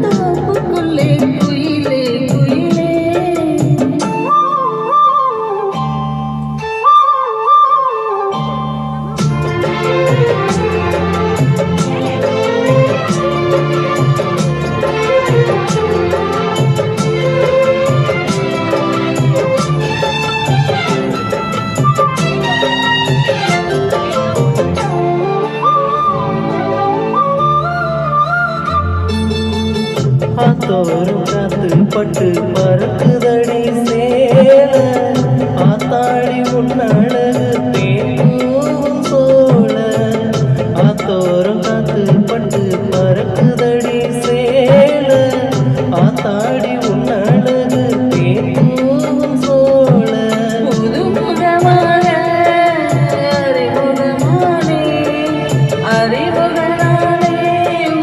தோப்புக்குள்ளே குயிலே குயிலே ஆத்தோறும் காத்து பட்டு பறக்குதடி சேல ஆத்தாடி உன்னழகு தேனும் சோழ ஆத்தோறும் காத்து பட்டு பறக்குதடி சேல ஆத்தாடி உன்னழகு தேனும் சோழ புதுமுகமான அறிமுகமானே அறிமுகனானே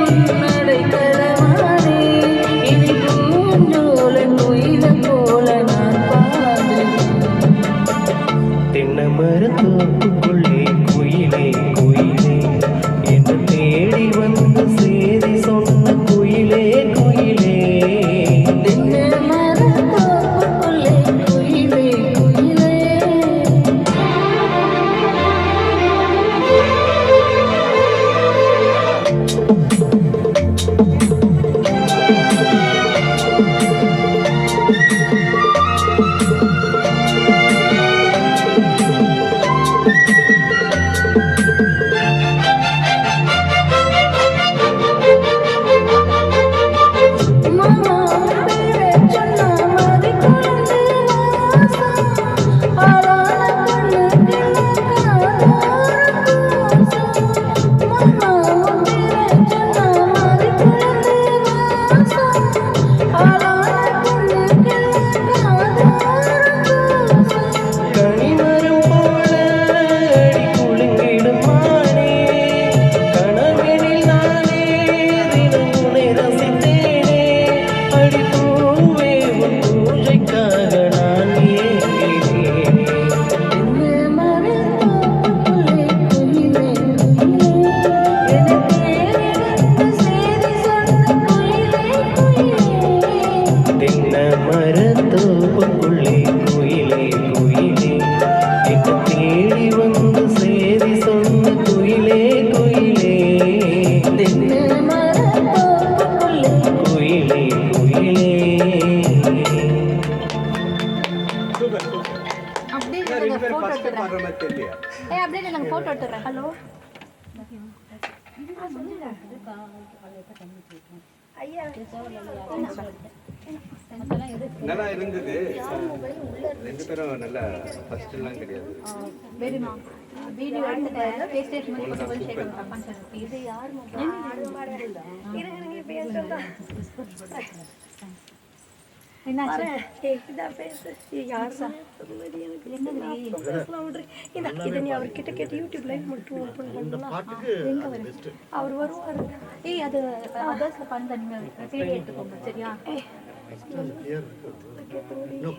உன்னடை கரமானே இனி பூஞ்சோலை குயில போல நான் பாடுவேன். தென்னை மரத்தோப்புக்குள்ளே குயிலே குயிலே என்று தேடி வந்து சேதி சொன்ன குயிலே குயிலே தென்னை மரத்தோப்புக்குள்ளே குயிலே குயிலே மாமா பேரை சொன்னா மதி குழந்தை வாசம் ஆளான கண்ணுக்கு மாமா பேரை சொன்னா மதி குழந்தை வாசம் ஆளான கண்ணுக்கு கனிமரம் போல அடி குலுங்கிடும் மானே கனவினில் நானே தினம் உன்னை ரசித்தேனே அடி பூவே உன் பூஜைக்காக நான் ஏங்கினேன் தென்னை மரத்தோப்புக்குள்ளே குயிலே குயிலே எனக்கு வந்து சேதி சொன்ன குயிலே குயிலே தென்னை மரத்தோப்புக்குள்ளே குயிலே குயிலே என்னை தேடி வந்து சேதி சொன்ன குயிலே குயிலே தென்னை மரத்தோப்புக்குள்ளே குயிலே குயிலே அப்படியே நாங்கள் ஃபோட்டோ எடுத்துடுறேன் ஹலோ நல்லா இருந்தது. ரெண்டு பேரும் நல்லா ஃபர்ஸ்ட் எல்லாம் கிடையாது. வெரிமா வீடியோ எடுத்துட்டேன் பே ஸ்டேஷன் மட்டும் கொஞ்சம் ஷேர் பண்ணி தப்பான்னு சொல்லுங்க இது யார் என்னாச்சு அவர்கிட்ட கேட்டு யூடியூப் லைவ் மட்டும் ஓப்பன் பண்ணலாம். எங்க வரும் அவர் வருவார். ஏய் அது அதர்ஸ்ல பண்ண நீங்க தேடி எடுத்துக்கோங்க சரியா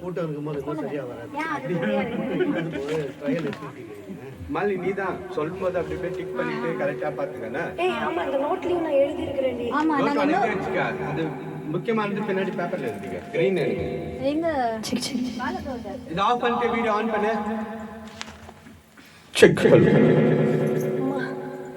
கூட்டம் இருக்கும்போது சரியா வராது. ஏன் அது சரியா இருக்கு மாலி நீ தான் சொல்லும்போது அப்படி போய் டிக் பண்ணிட்டு கரெக்டா பாத்துக்கண்ணா. ஆமா அந்த நோட்லயும் நான் எழுதி இருக்கிறேன். ஆமா நோட் நாங்க பண்ணி வச்சுக்க. அது முக்கியமானது பின்னாடி பேப்பர்ல எழுதிக்க. ஸ்கிரீன் எழுதி. எங்க பாலகோட இது ஆஃப் பண்ணிட்டு வீடியோ ஆன் பண்ணு. செக்